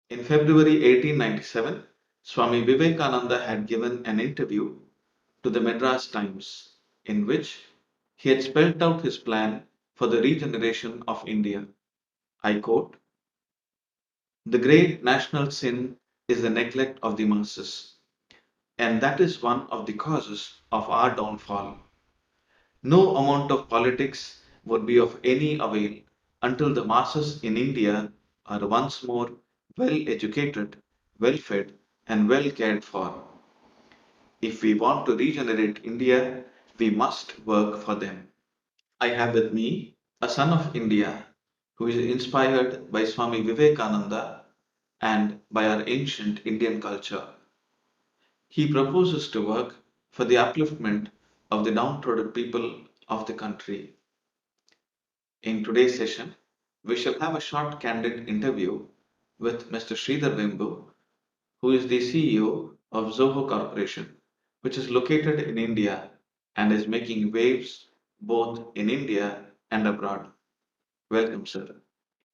In February 1897, Swami Vivekananda had given an interview to the Madras Times in which he had spelled out his plan for the regeneration of India. I quote, "The great national sin is the neglect of the masses, and that is one of the causes of our downfall. No amount of politics would be of any avail until the masses in India are once more well educated, well fed, and well cared for. If we want to regenerate India, we must work for them." I have with me a son of India who is inspired by Swami Vivekananda and by our ancient Indian culture. He proposes to work for the upliftment of the downtrodden people of the country. In today's session, we shall have a short candid interview with Mr. Sridhar Vembu, who is the CEO of Zoho Corporation, which is located in India and is making waves both in India and abroad. Welcome, sir.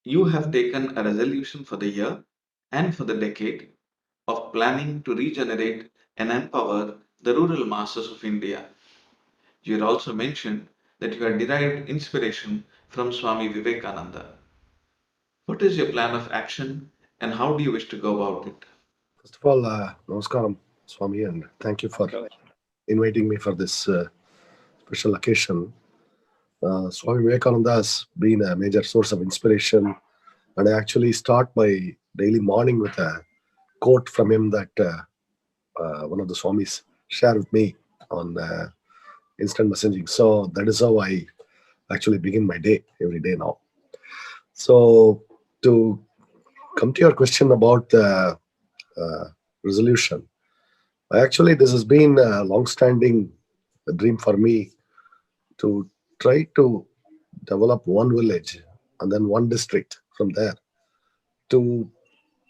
You have taken a resolution for the year and for the decade of planning to regenerate and empower the rural masses of India. You had also mentioned that you had derived inspiration from Swami Vivekananda. What is your plan of action and how do you wish to go about it? First of all, Namaskaram, Swami, and thank you for inviting me for this special occasion. Swami Vivekananda has been a major source of inspiration, and I actually start my daily morning with a quote from him that one of the Swamis share with me on instant messaging. So that is how I actually begin my day every day now. So to come to your question about the uh, resolution, actually, this has been a long-standing dream for me to try to develop one village and then one district from there to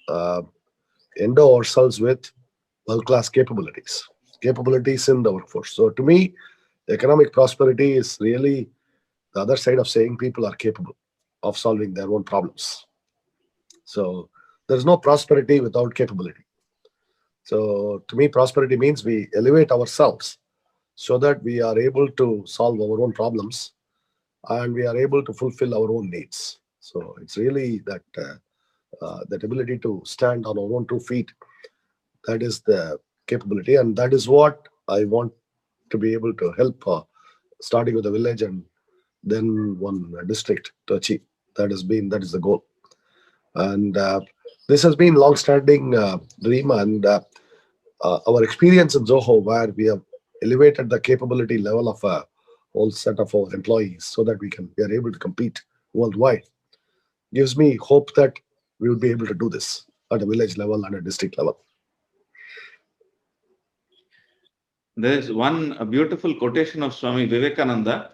uh, endow ourselves with world-class capabilities in the workforce. So to me, economic prosperity is really the other side of saying people are capable of solving their own problems. So there's no prosperity without capability. So to me, prosperity means we elevate ourselves so that we are able to solve our own problems and we are able to fulfill our own needs. So it's really that ability to stand on our own 2 feet, that is the capability, and that is what I want to be able to help, starting with a village and then one district to achieve. That is the goal, and this has been long-standing dream, and our experience in Zoho, where we have elevated the capability level of a whole set of our employees so that we are able to compete worldwide, gives me hope that we will be able to do this at a village level and a district level. There is one beautiful quotation of Swami Vivekananda,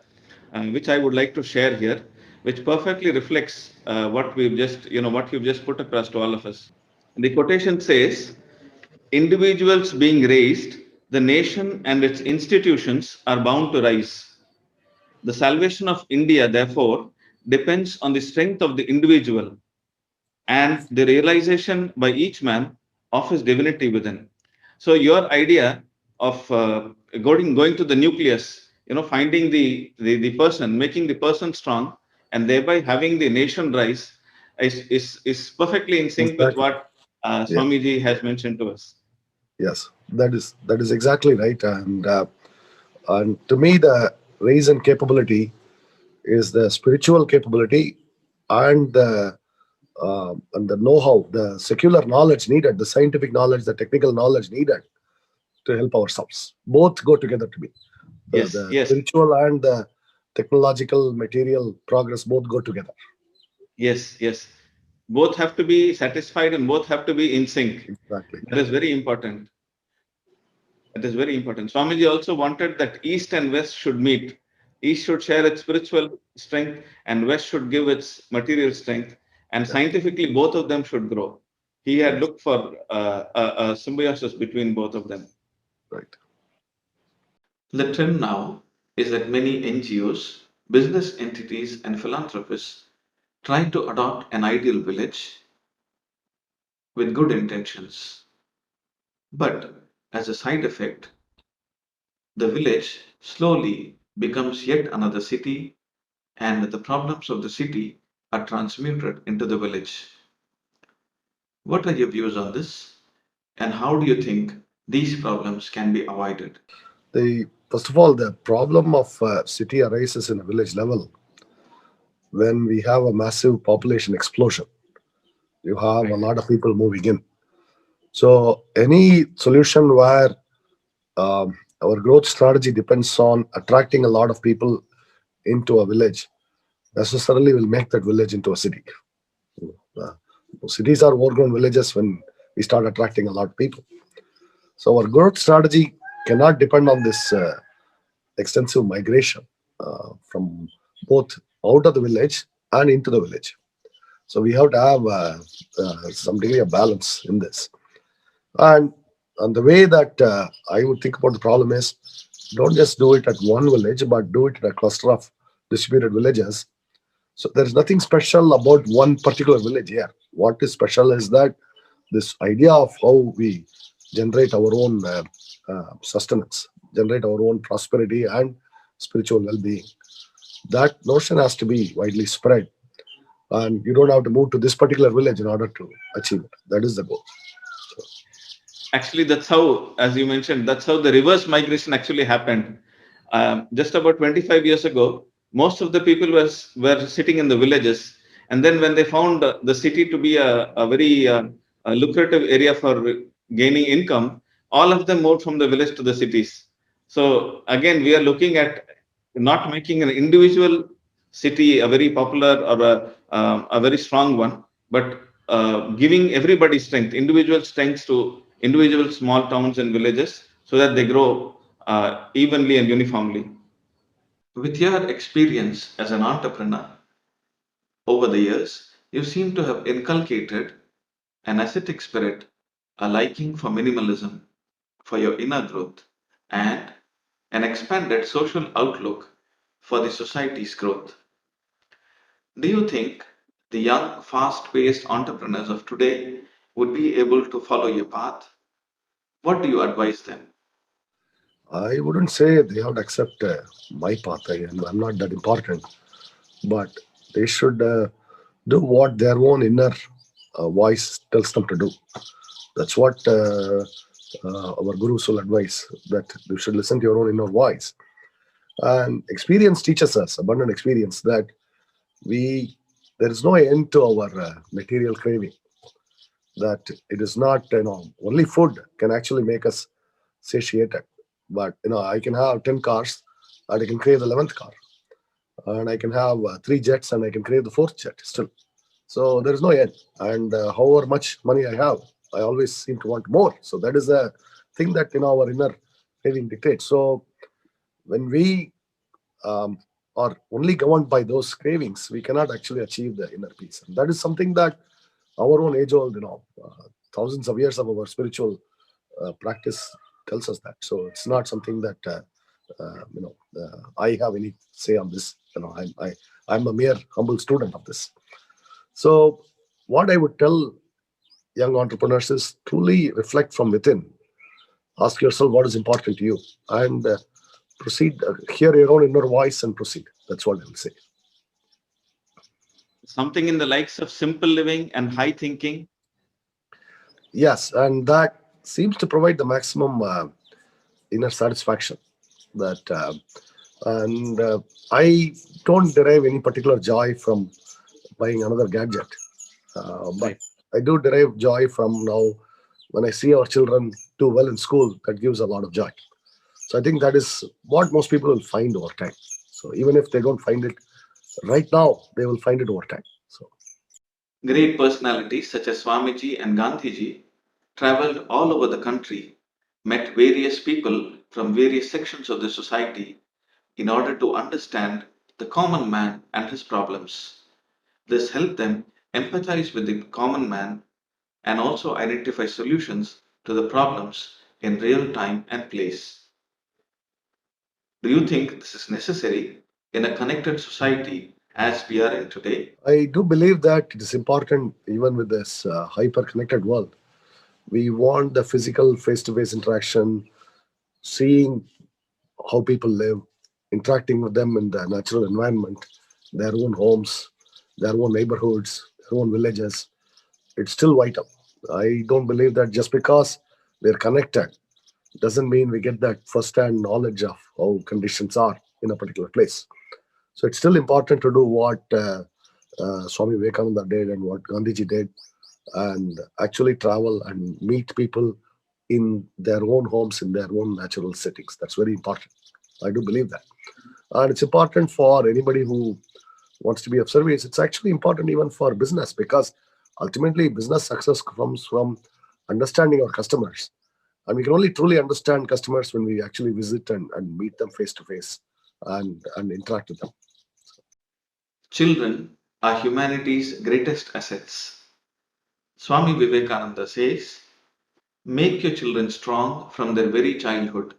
which I would like to share here, which perfectly reflects what you've just put across to all of us. The quotation says, "Individuals being raised, the nation and its institutions are bound to rise. The salvation of India, therefore, depends on the strength of the individual and the realization by each man of his divinity within." So your idea of going to the nucleus, finding the person, making the person strong, and thereby having the nation rise, is perfectly in sync with Exactly. what Yeah. Swamiji has mentioned to us. Yes. That is exactly right. And to me, the raise and capability is the spiritual capability and the know-how, the secular knowledge needed, the scientific knowledge, the technical knowledge needed to help ourselves. Both go together to me. Yes, The yes, spiritual and the technological material progress both go together. yes, yes. Both have to be satisfied and both have to be in sync. Exactly. That is very important. That is very important. Swamiji also wanted that East and West should meet. East should share its spiritual strength, and West should give its material strength. And Yeah. scientifically, both of them should grow. He had Yes. looked for a symbiosis between both of them. Right. The trend now is that many NGOs, business entities, and philanthropists try to adopt an ideal village with good intentions. But as a side effect, the village slowly becomes yet another city, and the problems of the city are transmuted into the village. What are your views on this? And how do you think these problems can be avoided? The first of all, the problem of city arises in a village level when we have a massive population explosion. You have a Right. lot of people moving in. So any solution where our growth strategy depends on attracting a lot of people into a village necessarily will make that village into a city. Uh, Cities are overgrown villages when we start attracting a lot of people. So our growth strategy cannot depend on this extensive migration from both out of the village and into the village. So we have to have some degree of balance in this. And the way that I would think about the problem is don't just do it at one village, but do it at a cluster of distributed villages. So there's nothing special about one particular village here. What is special is that this idea of how we generate our own sustenance, generate our own prosperity and spiritual well-being. That notion has to be widely spread, and you don't have to move to this particular village in order to achieve it. That is the goal. So, Actually, that's how, as you mentioned, that's how the reverse migration actually happened. Just about 25 years ago, most of the people were sitting in the villages. And then when they found the city to be a very a lucrative area for gaining income, all of them moved from the village to the cities. So again, we are looking at not making an individual city a very popular or a very strong one, but giving everybody strength, individual strengths to individual small towns and villages so that they grow evenly and uniformly. With your experience as an entrepreneur over the years, you seem to have inculcated an ascetic spirit, a liking for minimalism, for your inner growth, and an expanded social outlook for the society's growth. Do you think the young, fast paced entrepreneurs of today would be able to follow your path? What do you advise them? I wouldn't say they have to accept my path. I'm not that important, but they should do what their own inner voice tells them to do. That's what our gurus will advise, that you should listen to your own inner voice. And experience teaches us, abundant experience, that we there is no end to our material craving. That it is not, only food can actually make us satiated. But I can have 10 cars and I can crave the 11th car, and I can have three jets and I can crave the fourth jet still. So there is no end. And however much money I have, I always seem to want more. So that is a thing that our inner craving dictates. So when we um, are only governed by those cravings, we cannot actually achieve the inner peace. And that is something that our own age old, thousands of years of our spiritual practice tells us that. So it's not something that I have any say on this. I'm a mere humble student of this. So what I would tell young entrepreneurs is truly reflect from within. Ask yourself what is important to you, and proceed. Hear your own inner voice and proceed. That's what I will say. Something in the likes of simple living and high thinking. Yes, and that seems to provide the maximum inner satisfaction. That and I don't derive any particular joy from buying another gadget, but Right. I do derive joy from now when I see our children do well in school. That gives a lot of joy. So I think that is what most people will find over time. So even if they don't find it right now, they will find it over time. So Great personalities such as Swamiji and Gandhiji traveled all over the country, met various people from various sections of the society in order to understand the common man and his problems. This helped them empathize with the common man and also identify solutions to the problems in real time and place. Do you think this is necessary in a connected society as we are in today? I do believe that it is important, even with this hyper connected world. We want the physical face to face interaction, seeing how people live, interacting with them in the natural environment, their own homes, their own neighborhoods, their own villages. It's still vital. I don't believe that just because we're connected doesn't mean we get that first-hand knowledge of how conditions are in a particular place. So it's still important to do what Swami Vivekananda did and what Gandhiji did, and actually travel and meet people in their own homes, in their own natural settings. That's very important. I do believe that. And it's important for anybody who wants to be of service. It's actually important even for business, because ultimately business success comes from understanding our customers. And we can only truly understand customers when we actually visit and meet them face to face and interact with them. Children are humanity's greatest assets. Swami Vivekananda says, make your children strong from their very childhood.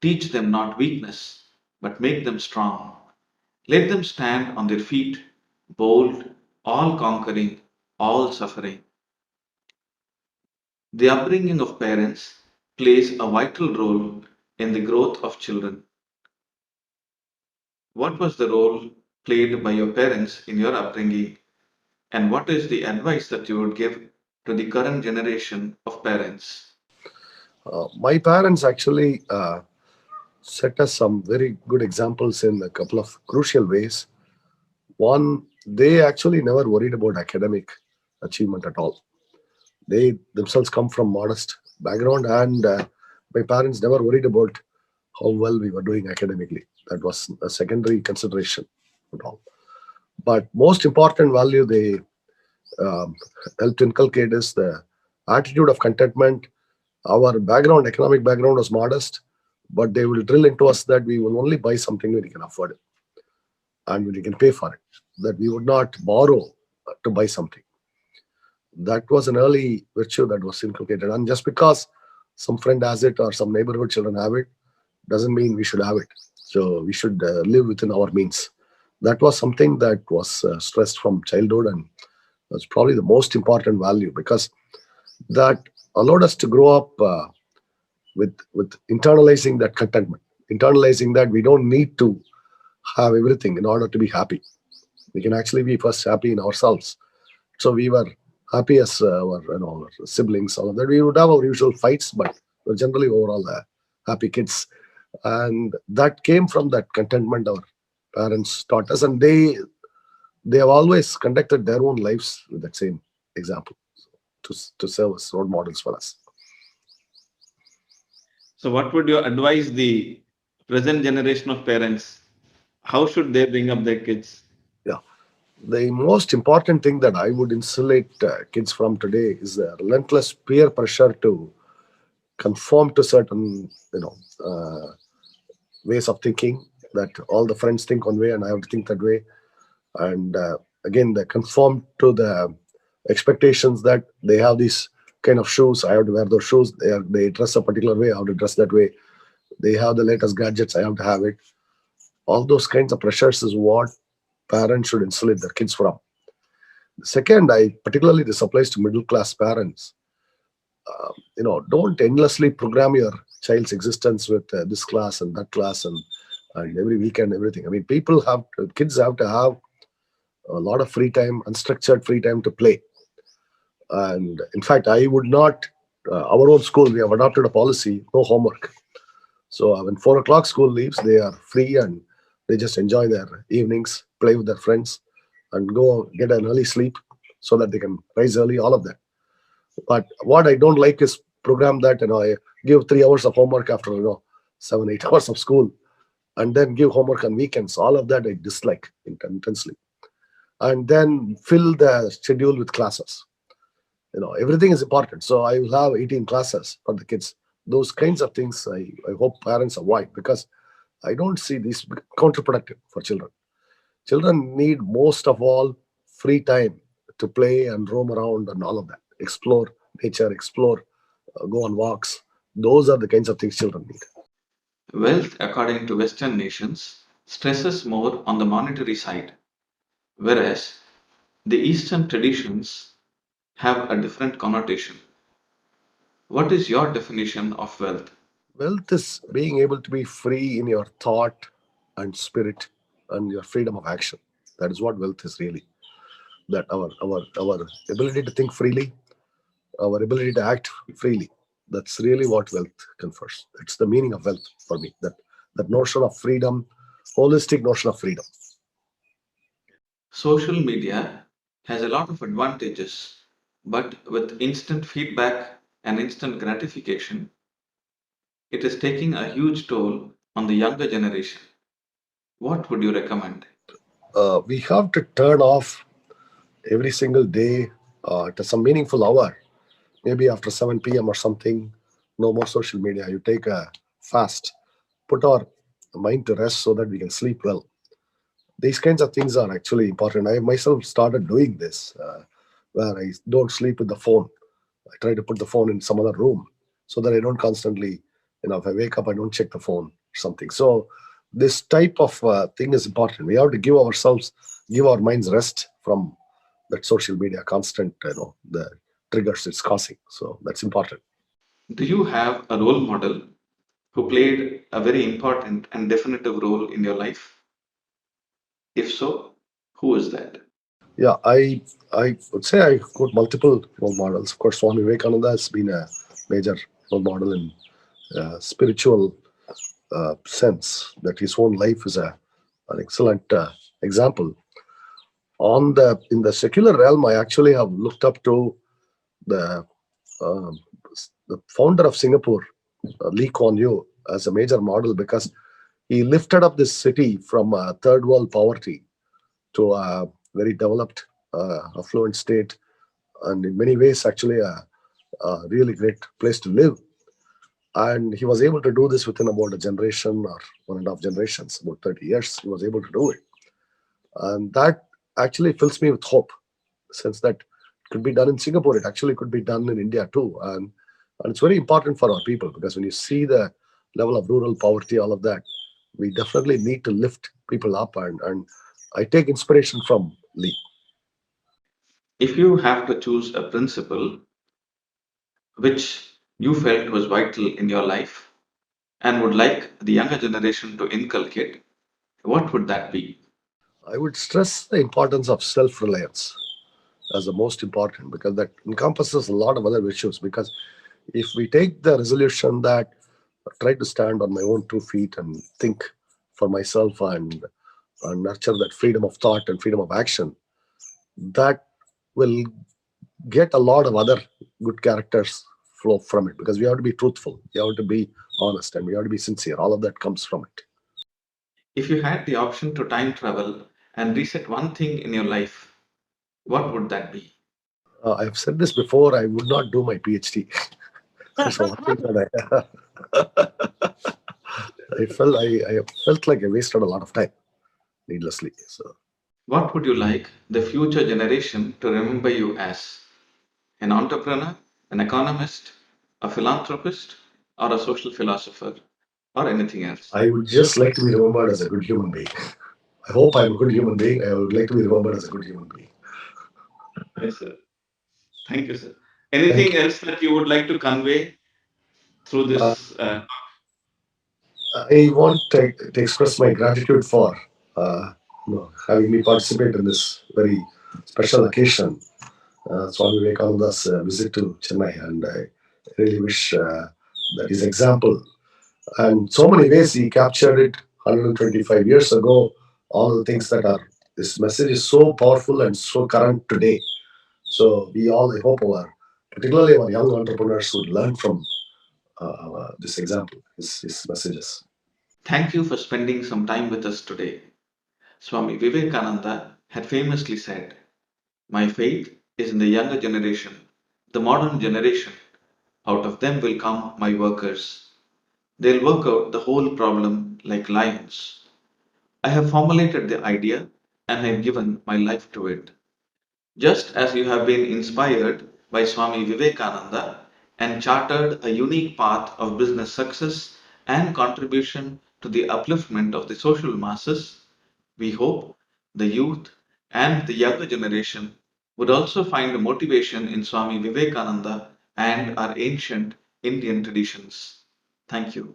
Teach them not weakness, but make them strong. Let them stand on their feet, bold, all conquering, all suffering. The upbringing of parents plays a vital role in the growth of children. What was the role played by your parents in your upbringing, and what is the advice that you would give to the current generation of parents? My parents actually set us some very good examples in a couple of crucial ways. One, they actually never worried about academic achievement at all. They themselves come from modest background, and my parents never worried about how well we were doing academically. That was a secondary consideration at all. But most important value they um, helped inculcate is the attitude of contentment. Our background, economic background, was modest, but they will drill into us that we will only buy something when we can afford it and when we can pay for it. That we would not borrow to buy something. That was an early virtue that was inculcated. And just because some friend has it or some neighborhood children have it, doesn't mean we should have it. So we should live within our means. That was something that was stressed from childhood, and that's probably the most important value, because that allowed us to grow up with internalizing that contentment, internalizing that we don't need to have everything in order to be happy. We can actually be first happy in ourselves. So we were happy as our, our siblings, all of that. We would have our usual fights, but we're generally overall happy kids. And that came from that contentment our parents taught us, and they have always conducted their own lives with that same example to serve as role models for us. So, what would you advise the present generation of parents? How should they bring up their kids? Yeah. The most important thing that I would insulate kids from today is the relentless peer pressure to conform to certain, ways of thinking, that all the friends think one way and I have to think that way. And again, they conform to the expectations that they have these kind of shoes. I have to wear those shoes. They dress a particular way. I have to dress that way. They have the latest gadgets. I have to have it. All those kinds of pressures is what parents should insulate their kids from. Second, I particularly this applies to middle class parents. Don't endlessly program your child's existence with this class and that class and every weekend everything. I mean, kids have to have a lot of free time, unstructured free time to play. And in fact, I would not. Our own school, we have adopted a policy: no homework. So when 4 o'clock school leaves, they are free and they just enjoy their evenings, play with their friends, and go get an early sleep so that they can rise early. All of that. But what I don't like is program that I give 3 hours of homework after 7 8 hours of school, and then give homework on weekends. All of that I dislike intensely. And then fill the schedule with classes. Everything is important. So I will have 18 classes for the kids. Those kinds of things I hope parents avoid, because I don't see these counterproductive for children. Children need most of all free time to play and roam around and all of that. Explore nature, go on walks. Those are the kinds of things children need. Wealth, according to Western nations, stresses more on the monetary side. whereas the Eastern traditions have a different connotation. What is your definition of wealth? Wealth is being able to be free in your thought and spirit and your freedom of action. That is what wealth is really. That our ability to think freely, our ability to act freely. That's really what wealth confers. It's the meaning of wealth for me. That notion of freedom, holistic notion of freedom. Social media has a lot of advantages, but with instant feedback and instant gratification, it is taking a huge toll on the younger generation. What would you recommend? We have to turn off every single day to some meaningful hour, maybe after 7 p.m. or something. No more social media. You take a fast, put our mind to rest so that we can sleep well. These kinds of things are actually important. I myself started doing this, where I don't sleep with the phone. I try to put the phone in some other room so that I don't constantly, if I wake up, I don't check the phone or something. So this type of thing is important. We have to give our minds rest from that social media constant, the triggers it's causing. So that's important. Do you have a role model who played a very important and definitive role in your life? If so, who is that? Yeah, I would say I got multiple role models. Of course, Swami Vivekananda has been a major role model in spiritual sense. That his own life is an excellent example. On the secular realm, I actually have looked up to the um, the founder of Singapore, Lee Kuan Yew, as a major model because he lifted up this city from third world poverty to a very developed, affluent state, and in many ways, actually, a really great place to live. And he was able to do this within about a generation or 1.5 generations, about 30 years. He was able to do it. And that actually fills me with hope, since that could be done in Singapore. It actually could be done in India too. And it's very important for our people because when you see the level of rural poverty, all of that, we definitely need to lift people up. And I take inspiration from Lee. If you have to choose a principle which you felt was vital in your life and would like the younger generation to inculcate, what would that be? I would stress the importance of self reliance as the most important because that encompasses a lot of other issues. Because if we take the resolution that try to stand on my own 2 feet and think for myself and nurture that freedom of thought and freedom of action, that will get a lot of other good characters flow from it because we have to be truthful, we have to be honest, and we have to be sincere. All of that comes from it. If you had the option to time travel and reset one thing in your life, what would that be? I've said this before, I would not do my PhD. That's one thing that I felt like I wasted a lot of time needlessly. So What would you like the future generation to remember you as? An entrepreneur, an economist, a philanthropist, or a social philosopher, or anything else? I would just like to be remembered as a good human being. I hope I'm a good human being. I would like to be remembered as a good human being. Yes, sir. Thank you, sir. Thank Anything you. else that you would like to convey through Uh, this? I want to express my gratitude for having me participate in this very special occasion, Swami Vivekananda's visit to Chennai, and I really wish that his example, and so many ways he captured it 125 years ago. All the things that are this message is so powerful and so current today. So we all, I hope, particularly our young entrepreneurs would learn from this example, his messages. Thank you for spending some time with us today. Swami Vivekananda had famously said, "My faith is in the younger generation, the modern generation. Out of them will come my workers. They'll work out the whole problem like lions. I have formulated the idea and have given my life to it. Just as you have been inspired by Swami Vivekananda and chartered a unique path of business success and contribution to the upliftment of the social masses, we hope the youth and the younger generation would also find motivation in Swami Vivekananda and our ancient Indian traditions. Thank you.